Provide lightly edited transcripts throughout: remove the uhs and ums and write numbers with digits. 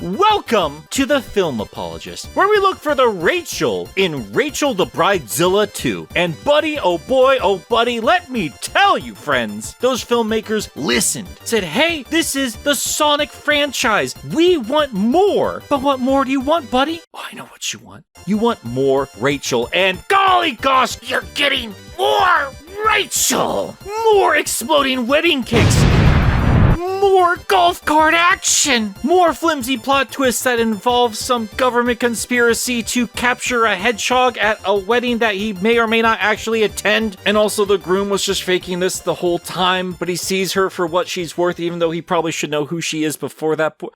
Welcome to the Film Apologist, where we look for the Rachel in Rachel the Bridezilla 2. And buddy, oh buddy, let me tell you, friends, those filmmakers listened, said, hey, this is the Sonic franchise. We want more. But what more do you want, buddy? Oh, I know what you want. You want more Rachel, and golly gosh, you're getting more Rachel! More exploding wedding cakes! More golf cart action! More flimsy plot twists that involve some government conspiracy to capture a hedgehog at a wedding that he may or may not actually attend. And also the groom was just faking this the whole time, but he sees her for what she's worth, even though he probably should know who she is before that point.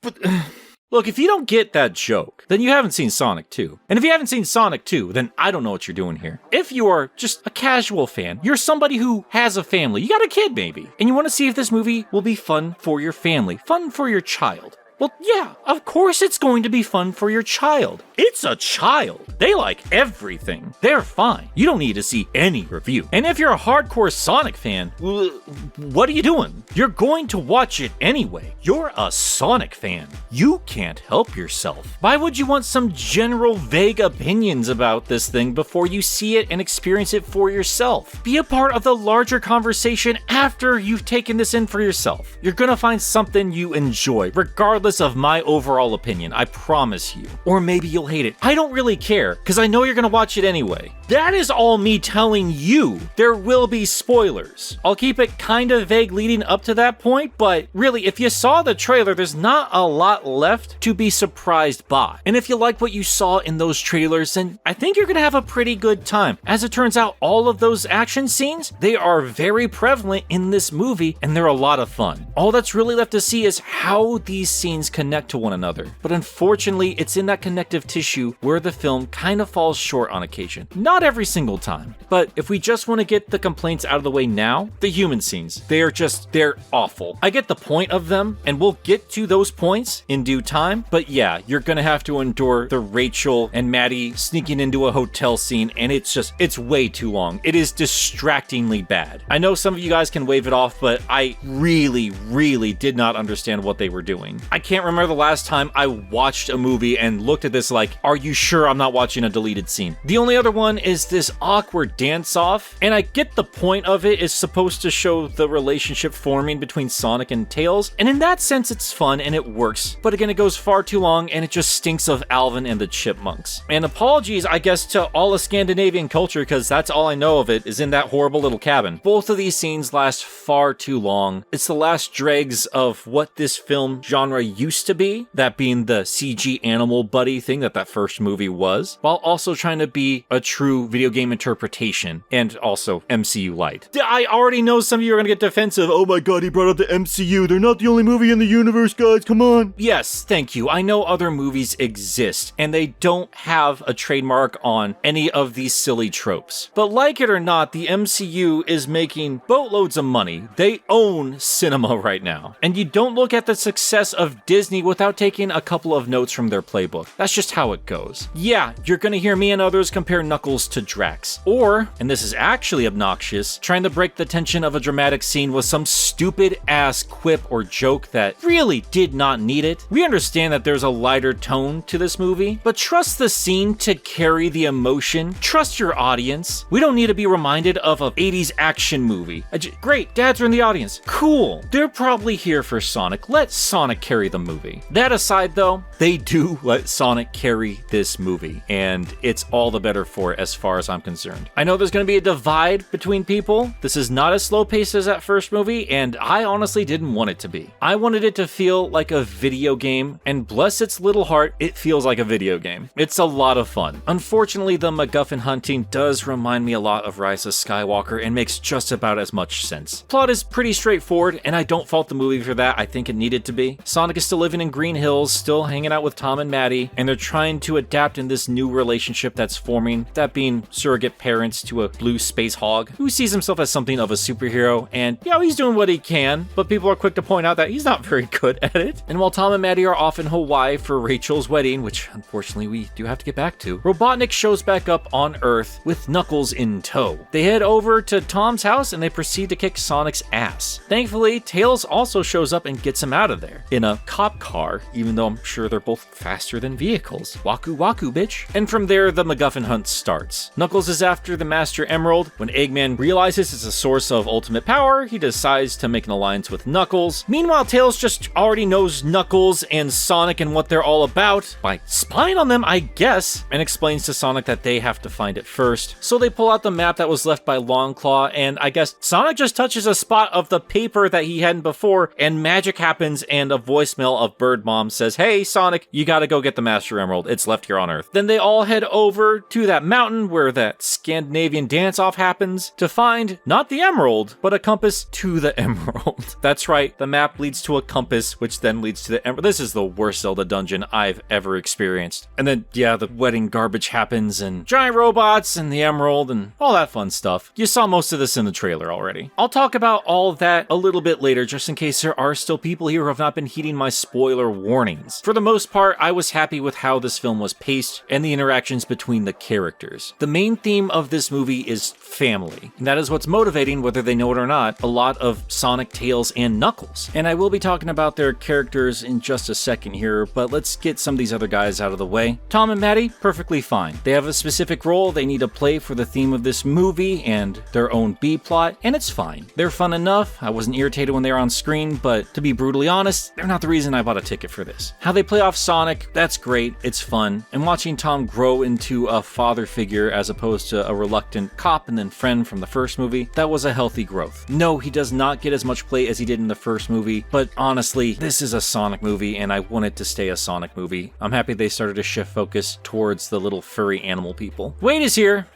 Look, if you don't get that joke, then you haven't seen Sonic 2. And if you haven't seen Sonic 2, then I don't know what you're doing here. If you are just a casual fan, you're somebody who has a family, you got a kid maybe, and you want to see if this movie will be fun for your family, fun for your child. Well, yeah, of course it's going to be fun for your child. It's a child. They like everything. They're fine. You don't need to see any review. And if you're a hardcore Sonic fan, what are you doing? You're going to watch it anyway. You're a Sonic fan. You can't help yourself. Why would you want some general vague opinions about this thing before you see it and experience it for yourself? Be a part of the larger conversation after you've taken this in for yourself. You're gonna find something you enjoy, regardless of my overall opinion, I promise you. Or maybe you'll hate it. I don't really care, because I know you're gonna watch it anyway. That is all me telling you. There will be spoilers. I'll keep it kind of vague leading up to that point, but really, if you saw the trailer, there's not a lot left to be surprised by. And if you like what you saw in those trailers, then I think you're gonna have a pretty good time. As it turns out, all of those action scenes, they are very prevalent in this movie, and they're a lot of fun. All that's really left to see is how these scenes connect to one another. But unfortunately, it's in that connective tissue where the film kind of falls short on occasion. Not every single time. But if we just want to get the complaints out of the way now, the human scenes, they're awful. I get the point of them, and we'll get to those points in due time, but yeah, you're gonna have to endure the Rachel and Maddie sneaking into a hotel scene, and it's way too long. It is distractingly bad. I know some of you guys can wave it off, but I really did not understand what they were doing. I can't remember the last time I watched a movie and looked at this like, are you sure I'm not watching a deleted scene? The only other one is this awkward dance-off, and I get the point of it is supposed to show the relationship forming between Sonic and Tails, and in that sense it's fun and it works, but again it goes far too long and it just stinks of Alvin and the Chipmunks. And apologies, I guess, to all of Scandinavian culture, because that's all I know of it is in that horrible little cabin. Both of these scenes last far too long. It's the last dregs of what this film genre used to be, that being the CG animal buddy thing that first movie was, while also trying to be a true video game interpretation and also MCU light. I already know some of you are gonna get defensive. Oh my god, he brought up the MCU. They're not the only movie in the universe, guys, come on. Yes, thank you. I know other movies exist and they don't have a trademark on any of these silly tropes. But like it or not, the MCU is making boatloads of money. They own cinema right now. And you don't look at the success of Disney without taking a couple of notes from their playbook. That's just how it goes. Yeah, you're gonna hear me and others compare Knuckles to Drax. Or, and this is actually obnoxious, trying to break the tension of a dramatic scene with some stupid ass quip or joke that really did not need it. We understand that there's a lighter tone to this movie, but trust the scene to carry the emotion. Trust your audience. We don't need to be reminded of a 80s action movie. Great, dads are in the audience. Cool. They're probably here for Sonic. Let Sonic carry the movie. That aside though, they do let Sonic carry this movie, and it's all the better for it as far as I'm concerned. I know there's going to be a divide between people. This is not as slow paced as that first movie, and I honestly didn't want it to be. I wanted it to feel like a video game, and bless its little heart, it feels like a video game. It's a lot of fun. Unfortunately, the MacGuffin hunting does remind me a lot of Rise of Skywalker and makes just about as much sense. Plot is pretty straightforward, and I don't fault the movie for that. I think it needed to be. Sonic is still living in Green Hills, still hanging out with Tom and Maddie, and they're trying to adapt in this new relationship that's forming, that being surrogate parents to a blue space hog who sees himself as something of a superhero, and yeah, he's doing what he can, but people are quick to point out that he's not very good at it. And while Tom and Maddie are off in Hawaii for Rachel's wedding, which unfortunately we do have to get back to, Robotnik shows back up on Earth with Knuckles in tow. They head over to Tom's house and they proceed to kick Sonic's ass. Thankfully, Tails also shows up and gets him out of there in a cop car, even though I'm sure they're both faster than vehicles. Waku waku, bitch. And from there, the MacGuffin hunt starts. Knuckles is after the Master Emerald. When Eggman realizes it's a source of ultimate power, he decides to make an alliance with Knuckles. Meanwhile, Tails just already knows Knuckles and Sonic and what they're all about by spying on them, I guess, and explains to Sonic that they have to find it first. So they pull out the map that was left by Longclaw, and I guess Sonic just touches a spot of the paper that he hadn't before, and magic happens, and a voicemail of Bird Mom says, "Hey, Sonic, you gotta go get the Master Emerald. It's left here on Earth." Then they all head over to that mountain where that Scandinavian dance-off happens to find not the emerald, but a compass to the emerald. That's right, the map leads to a compass, which then leads to the emerald. This is the worst Zelda dungeon I've ever experienced. And then, yeah, the wedding garbage happens, and giant robots, and the emerald, and all that fun stuff. You saw most of this in the trailer already. I'll talk about all of that a little bit later, just in case there are still people here who have not been heeding my spoiler warnings. For the most part, I was happy with how this film was paced and the interactions between the characters. The main theme of this movie is family, and that is what's motivating, whether they know it or not, a lot of Sonic, Tails, and Knuckles. And I will be talking about their characters in just a second here, but let's get some of these other guys out of the way. Tom and Maddie, perfectly fine. They have a specific role they need to play for the theme of this movie and their own B-plot, and it's fine. They're fun enough. I wasn't irritated when they were on screen, but to be brutally honest, they're not the reason I bought a ticket for this. How they play off Sonic, that's great, it's fun, and watching Tom grow into a father figure as opposed to a reluctant cop and then friend from the first movie, that was a healthy growth. No, he does not get as much play as he did in the first movie, but honestly, this is a Sonic movie and I want it to stay a Sonic movie. I'm happy they started to shift focus towards the little furry animal people. Wade is here,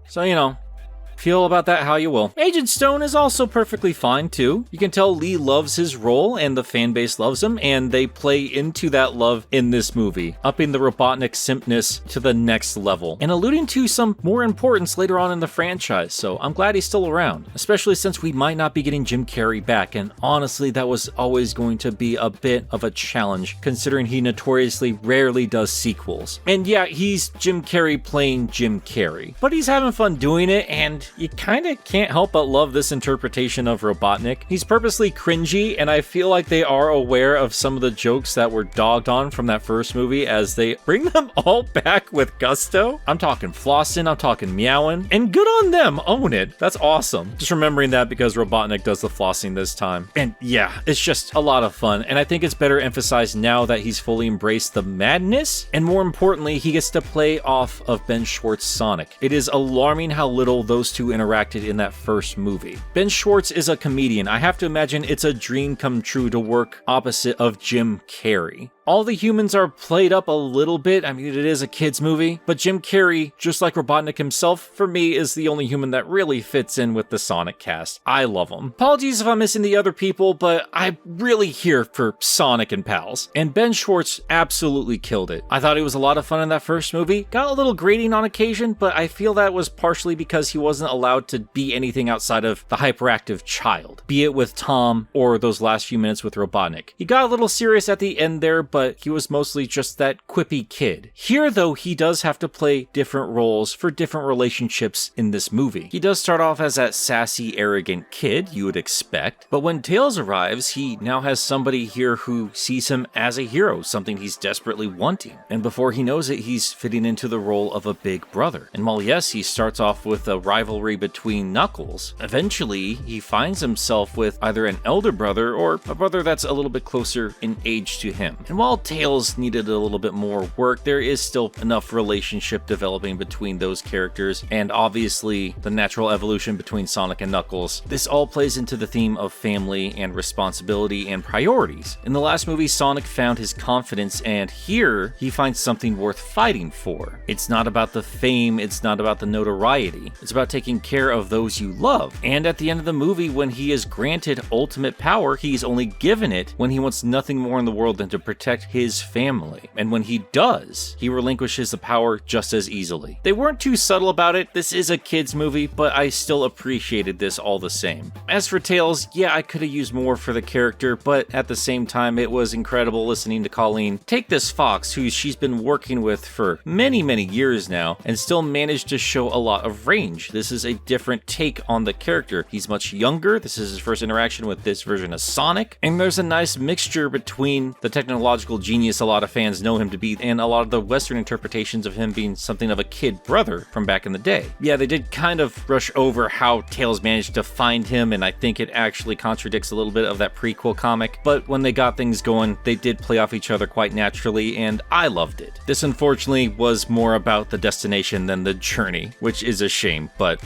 so you know, feel about that how you will. Agent Stone is also perfectly fine too. You can tell Lee loves his role and the fan base loves him, and they play into that love in this movie, upping the Robotnik simpness to the next level and alluding to some more importance later on in the franchise. So I'm glad he's still around, especially since we might not be getting Jim Carrey back, and honestly that was always going to be a bit of a challenge considering he notoriously rarely does sequels. And yeah, he's Jim Carrey playing Jim Carrey, but he's having fun doing it, and you kinda can't help but love this interpretation of Robotnik. He's purposely cringy, and I feel like they are aware of some of the jokes that were dogged on from that first movie as they bring them all back with gusto. I'm talking flossing, I'm talking meowing, and good on them, own it. That's awesome. Just remembering that because Robotnik does the flossing this time. And yeah, it's just a lot of fun, and I think it's better emphasized now that he's fully embraced the madness, and more importantly, he gets to play off of Ben Schwartz's Sonic. It is alarming how little those two interacted in that first movie. Ben Schwartz is a comedian. I have to imagine it's a dream come true to work opposite of Jim Carrey. All the humans are played up a little bit. I mean, it is a kid's movie, but Jim Carrey, just like Robotnik himself, for me is the only human that really fits in with the Sonic cast. I love him. Apologies if I'm missing the other people, but I'm really here for Sonic and pals. And Ben Schwartz absolutely killed it. I thought it was a lot of fun in that first movie. Got a little grating on occasion, but I feel that was partially because he wasn't allowed to be anything outside of the hyperactive child, be it with Tom or those last few minutes with Robotnik. He got a little serious at the end there, but he was mostly just that quippy kid. Here, though, he does have to play different roles for different relationships in this movie. He does start off as that sassy, arrogant kid you would expect, but when Tails arrives, he now has somebody here who sees him as a hero, something he's desperately wanting. And before he knows it, he's fitting into the role of a big brother. And while yes, he starts off with a rivalry between Knuckles, eventually he finds himself with either an elder brother or a brother that's a little bit closer in age to him. And while Tails needed a little bit more work, there is still enough relationship developing between those characters, and obviously the natural evolution between Sonic and Knuckles. This all plays into the theme of family and responsibility and priorities. In the last movie, Sonic found his confidence, and here he finds something worth fighting for. It's not about the fame, it's not about the notoriety, it's about taking care of those you love. And at the end of the movie, when he is granted ultimate power, he's only given it when he wants nothing more in the world than to protect his family. And when he does, he relinquishes the power just as easily. They weren't too subtle about it. This is a kid's movie, but I still appreciated this all the same. As for Tails, yeah, I could have used more for the character, but at the same time, it was incredible listening to Colleen take this fox, who she's been working with for many years now, and still managed to show a lot of range. This is a different take on the character. He's much younger. This is his first interaction with this version of Sonic. And there's a nice mixture between the technological genius a lot of fans know him to be and a lot of the Western interpretations of him being something of a kid brother from back in the day. Yeah, they did kind of brush over how Tails managed to find him, and I think it actually contradicts a little bit of that prequel comic, but when they got things going, they did play off each other quite naturally, and I loved it. This unfortunately was more about the destination than the journey, which is a shame, but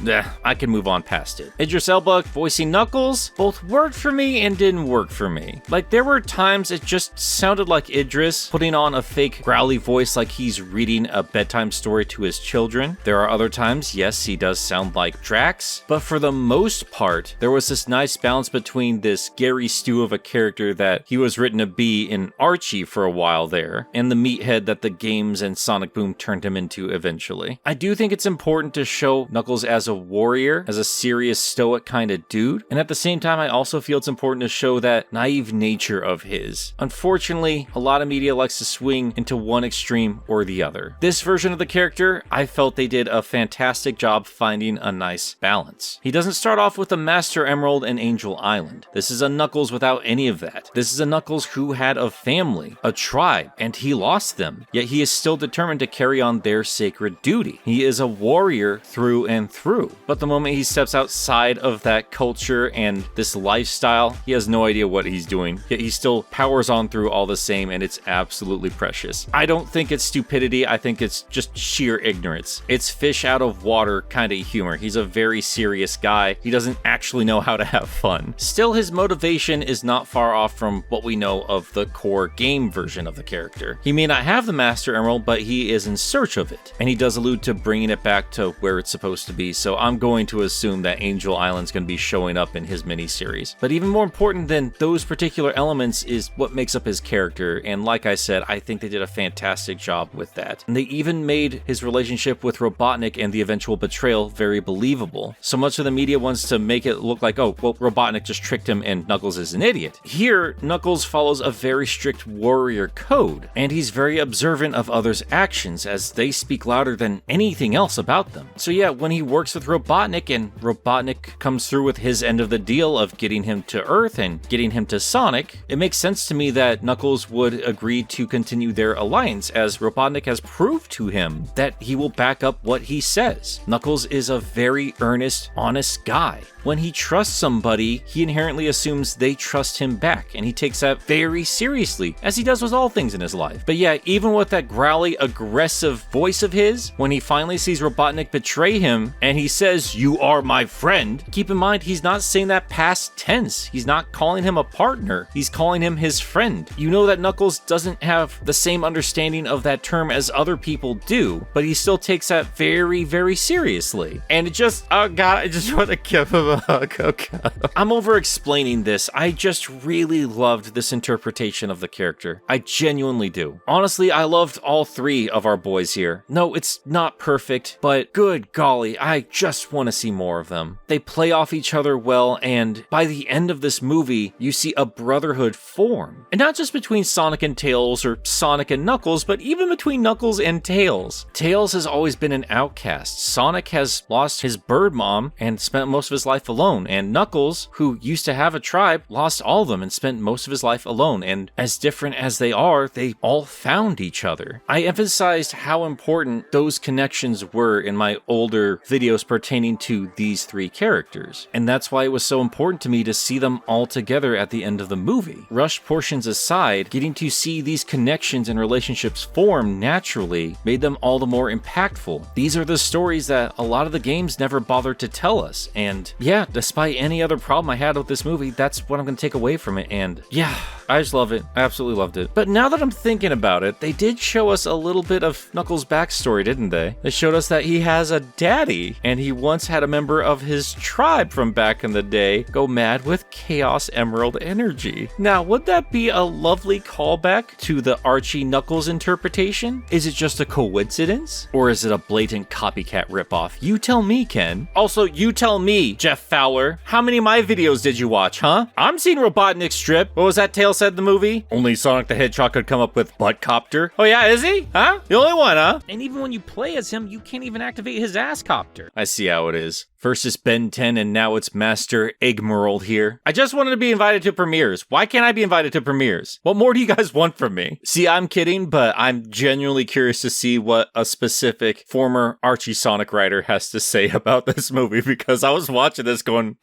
I can move on past it. Idris Elba voicing Knuckles both worked for me and didn't work for me. Like, there were times it just sounded like Idris putting on a fake growly voice like he's reading a bedtime story to his children. There are other times, yes, he does sound like Drax, but for the most part, there was this nice balance between this Gary Stu of a character that he was written to be in Archie for a while there, and the meathead that the games and Sonic Boom turned him into eventually. I do think it's important to show Knuckles as a warrior, as a serious, stoic kind of dude, and at the same time, I also feel it's important to show that naive nature of his. Unfortunately, a lot of media likes to swing into one extreme or the other. This version of the character, I felt they did a fantastic job finding a nice balance. He doesn't start off with a Master Emerald and Angel Island. This is a Knuckles without any of that. This is a Knuckles who had a family, a tribe, and he lost them, yet he is still determined to carry on their sacred duty. He is a warrior through and through, but the moment he steps outside of that culture and this lifestyle, he has no idea what he's doing, yet he still powers on through all the same, and it's absolutely precious. I don't think it's stupidity, I think it's just sheer ignorance. It's fish out of water kind of humor. He's a very serious guy. He doesn't actually know how to have fun. Still, his motivation is not far off from what we know of the core game version of the character. He may not have the Master Emerald, but he is in search of it, and he does allude to bringing it back to where it's supposed to be, so I'm going to assume that Angel Island's going to be showing up in his miniseries. But even more important than those particular elements is what makes up his character, and like I said, I think they did a fantastic job with that. And they even made his relationship with Robotnik and the eventual betrayal very believable. So much of the media wants to make it look like, oh, well, Robotnik just tricked him and Knuckles is an idiot. Here, Knuckles follows a very strict warrior code, and he's very observant of others' actions as they speak louder than anything else about them. So yeah, when he works with Robotnik and Robotnik comes through with his end of the deal of getting him to Earth and getting him to Sonic, it makes sense to me that Knuckles would agree to continue their alliance, as Robotnik has proved to him that he will back up what he says. Knuckles is a very earnest, honest guy. When he trusts somebody, he inherently assumes they trust him back, and he takes that very seriously, as he does with all things in his life. But yeah, even with that growly, aggressive voice of his, when he finally sees Robotnik betray him, and he says, "You are my friend," keep in mind, he's not saying that past tense. He's not calling him a partner. He's calling him his friend. You know that Knuckles doesn't have the same understanding of that term as other people do, but he still takes that very, very seriously. And it just, oh god, I just want to give him a hug. Oh god. I'm over-explaining this. I just really loved this interpretation of the character. I genuinely do. Honestly, I loved all three of our boys here. No, it's not perfect, but good golly, I just want to see more of them. They play off each other well, and by the end of this movie, you see a brotherhood form. And not just between Sonic and Tails or Sonic and Knuckles, but even between Knuckles and Tails. Tails has always been an outcast. Sonic has lost his bird mom and spent most of his life alone, and Knuckles, who used to have a tribe, lost all of them and spent most of his life alone, and as different as they are, they all found each other. I emphasized how important those connections were in my older videos pertaining to these three characters, and that's why it was so important to me to see them all together at the end of the movie. Rush portions aside, getting to see these connections and relationships form naturally made them all the more impactful. These are the stories that a lot of the games never bothered to tell us, and yeah, despite any other problem I had with this movie, that's what I'm going to take away from it, and yeah, I just love it. I absolutely loved it. But now that I'm thinking about it, they did show us a little bit of Knuckles' backstory, didn't they? They showed us that he has a daddy, and he once had a member of his tribe from back in the day go mad with Chaos Emerald energy. Now, would that be a lovely callback to the Archie Knuckles interpretation? Is it just a coincidence? Or is it a blatant copycat ripoff? You tell me, Ken. Also, you tell me, Jeff Fowler, how many of my videos did you watch, huh? I'm seeing Robotnik strip. What was that Tails said in the movie? Only Sonic the Hedgehog could come up with Buttcopter. Oh yeah, is he? Huh? The only one, huh? And even when you play as him, you can't even activate his ass copter. I see how it is. First it's Ben 10 and now it's Master Egmerald here. I just wanted to be invited to premieres. Why can't I be invited to premieres? What more do you guys want from me? See, I'm kidding, but I'm genuinely curious to see what a specific former Archie Sonic writer has to say about this movie, because I was watching this going...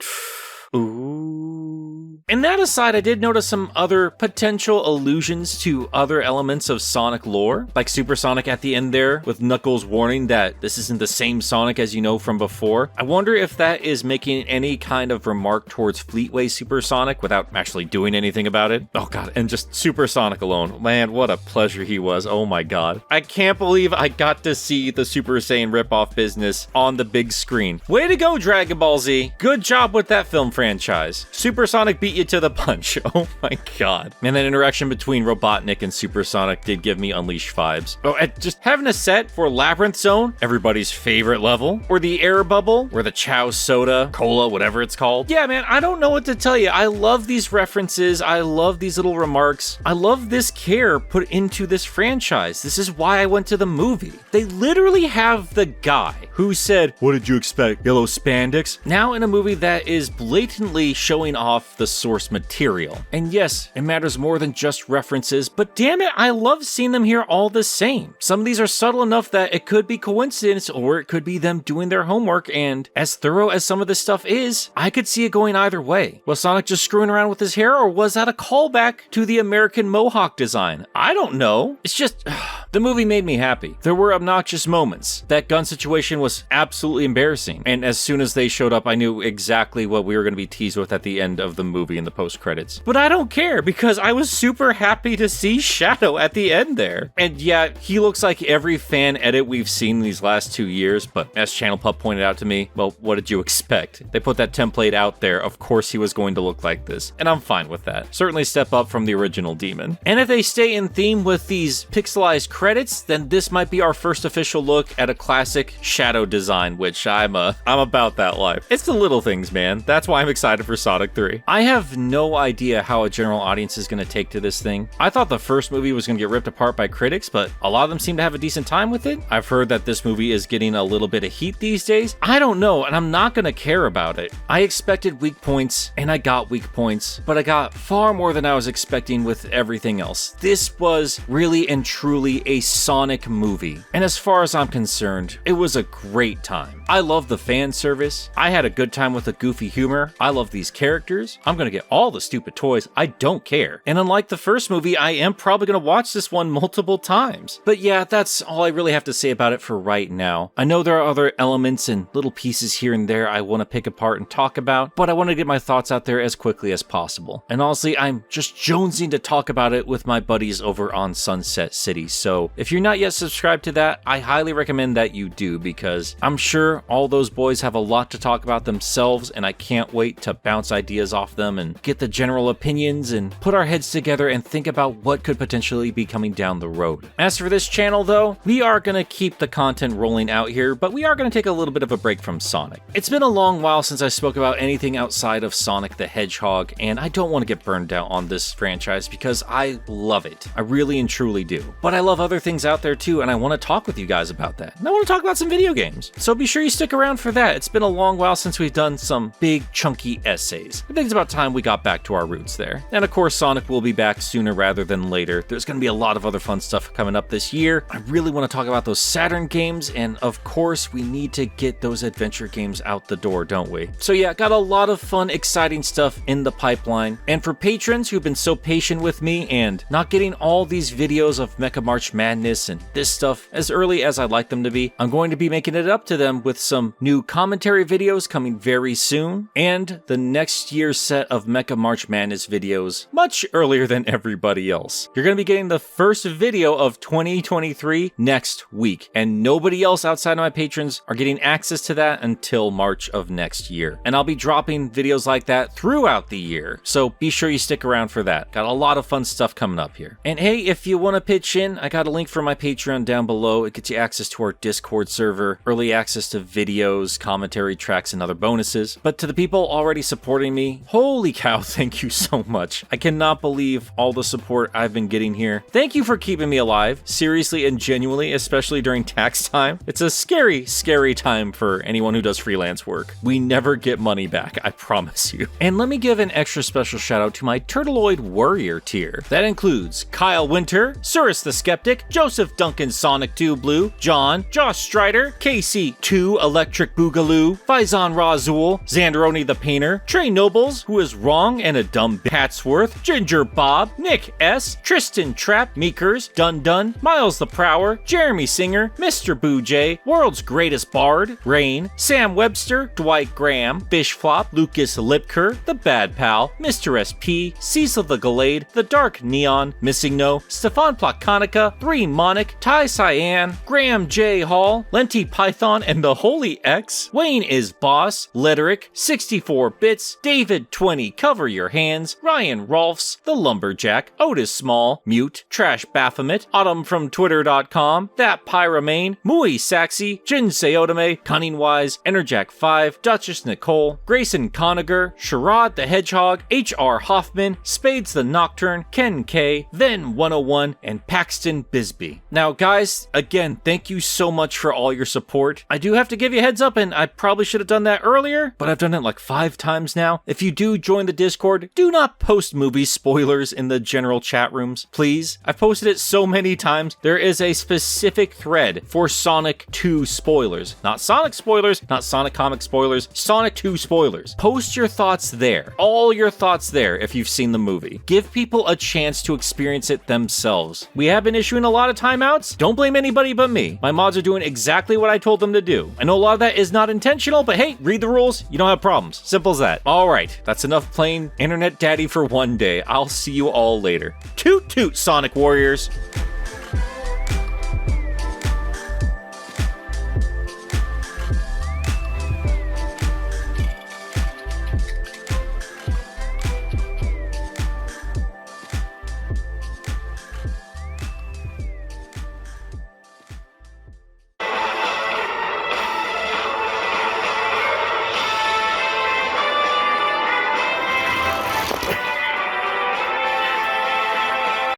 Ooh. And that aside, I did notice some other potential allusions to other elements of Sonic lore, like Super Sonic at the end there, with Knuckles warning that this isn't the same Sonic as you know from before. I wonder if that is making any kind of remark towards Fleetway Super Sonic without actually doing anything about it. Oh god, and just Super Sonic alone. Man, what a pleasure he was. Oh my god. I can't believe I got to see the Super Saiyan ripoff business on the big screen. Way to go, Dragon Ball Z. Good job with that film franchise. Super Sonic beat you to the punch. Oh my god. And that interaction between Robotnik and Super Sonic did give me Unleashed vibes. Oh, and just having a set for Labyrinth Zone, everybody's favorite level, or the Air Bubble, or the Chow Soda, Cola, whatever it's called. Yeah, man, I don't know what to tell you. I love these references. I love these little remarks. I love this care put into this franchise. This is why I went to the movie. They literally have the guy who said, "What did you expect? Yellow spandex?" Now in a movie that is blatantly showing off the source material. And yes, it matters more than just references, but damn it, I love seeing them here all the same. Some of these are subtle enough that it could be coincidence, or it could be them doing their homework, and as thorough as some of this stuff is, I could see it going either way. Was Sonic just screwing around with his hair, or was that a callback to the American Mohawk design? I don't know. It's just... the movie made me happy. There were obnoxious moments. That gun situation was absolutely embarrassing, and as soon as they showed up, I knew exactly what we were going to be teased with at the end of the movie in the post-credits. But I don't care, because I was super happy to see Shadow at the end there. And yeah, he looks like every fan edit we've seen these last 2 years, but as Channel Pup pointed out to me, well, what did you expect? They put that template out there, of course he was going to look like this, and I'm fine with that. Certainly step up from the original Demon. And if they stay in theme with these pixelized credits, then this might be our first official look at a classic Shadow design, which I'm about that life. It's the little things, man. That's why I'm excited for Sonic 3. I have no idea how a general audience is going to take to this thing. I thought the first movie was going to get ripped apart by critics, but a lot of them seem to have a decent time with it. I've heard that this movie is getting a little bit of heat these days. I don't know, and I'm not going to care about it. I expected weak points, and I got weak points, but I got far more than I was expecting with everything else. This was really and truly a Sonic movie, and as far as I'm concerned, it was a great time. I love the fan service. I had a good time with the goofy humor. I love these characters. I'm gonna get all the stupid toys. I don't care. And unlike the first movie, I am probably gonna watch this one multiple times. But yeah, that's all I really have to say about it for right now. I know there are other elements and little pieces here and there I want to pick apart and talk about, but I want to get my thoughts out there as quickly as possible. And honestly, I'm just jonesing to talk about it with my buddies over on Sunset City. So if you're not yet subscribed to that, I highly recommend that you do, because I'm sure all those boys have a lot to talk about themselves, and I can't wait to bounce ideas off them and get the general opinions and put our heads together and think about what could potentially be coming down the road. As for this channel though, we are going to keep the content rolling out here, but we are going to take a little bit of a break from Sonic. It's been a long while since I spoke about anything outside of Sonic the Hedgehog, and I don't want to get burned out on this franchise because I love it. I really and truly do. But I love other things out there too, and I want to talk with you guys about that. And I want to talk about some video games. So be sure you stick around for that. It's been a long while since we've done some big chunky essays. I think it's about time we got back to our roots there. And of course, Sonic will be back sooner rather than later. There's going to be a lot of other fun stuff coming up this year. I really want to talk about those Saturn games, and of course, we need to get those adventure games out the door, don't we? So yeah, got a lot of fun, exciting stuff in the pipeline. And for patrons who've been so patient with me and not getting all these videos of Mecha March Madness and this stuff as early as I'd like them to be, I'm going to be making it up to them with some new commentary videos coming very soon, and the next year's set of Mecha March Madness videos much earlier than everybody else. You're going to be getting the first video of 2023 next week, and nobody else outside of my patrons are getting access to that until March of next year. And I'll be dropping videos like that throughout the year, so be sure you stick around for that. Got a lot of fun stuff coming up here. And hey, if you want to pitch in, I got a link for my Patreon down below. It gets you access to our Discord server, early access to videos, commentary tracks, and other bonuses. But to the people already supporting me, holy Holy cow, thank you so much. I cannot believe all the support I've been getting here. Thank you for keeping me alive, seriously and genuinely, especially during tax time. It's a scary, scary time for anyone who does freelance work. We never get money back, I promise you. And let me give an extra special shout out to my Turtleoid Warrior tier. That includes Kyle Winter, Cirrus the Skeptic, Joseph Duncan Sonic 2 Blue, John, Josh Strider, KC2 Electric Boogaloo, Faison Razul, Xanderoni the Painter, Trey Nobles, who is wrong and a dumb Patsworth, Ginger Bob, Nick S, Tristan Trap, Meekers, Dun Dun, Miles the Prower, Jeremy Singer, Mr. Boo J, World's Greatest Bard, Rain, Sam Webster, Dwight Graham, Fishflop, Lucas Lipker, The Bad Pal, Mr. SP, Cecil the Gallade, The Dark Neon, Missing No, Stefan Plakanica, 3 Monic, Ty Cyan, Graham J. Hall, Lenti Python and the Holy X, Wayne is Boss, Letteric, 64 Bits, David 20 Cover Your Hands, Ryan Rolfs, The Lumberjack, Otis Small, Mute, Trash Baphomet, Autumn from Twitter.com, That Pyramain, Mui Saxy, Jin Seotame, Cunningwise, Enerjack 5, Duchess Nicole, Grayson Coniger, Sherrod the Hedgehog, H.R. Hoffman, Spades the Nocturne, Ken K, Then 101, and Paxton Bisbee. Now guys, again, thank you so much for all your support. I do have to give you a heads up, and I probably should have done that earlier, but I've done it like 5 times now. If you do join the Discord, do not post movie spoilers in the general chat rooms, please. I've posted it so many times. There is a specific thread for Sonic 2 spoilers. Not Sonic spoilers, not Sonic comic spoilers, Sonic 2 spoilers. Post your thoughts there. All your thoughts there if you've seen the movie. Give people a chance to experience it themselves. We have been issuing a lot of timeouts. Don't blame anybody but me. My mods are doing exactly what I told them to do. I know a lot of that is not intentional, but hey, read the rules. You don't have problems. Simple as that. All right, that's enough playing Internet Daddy for one day. I'll see you all later. Toot toot, Sonic Warriors.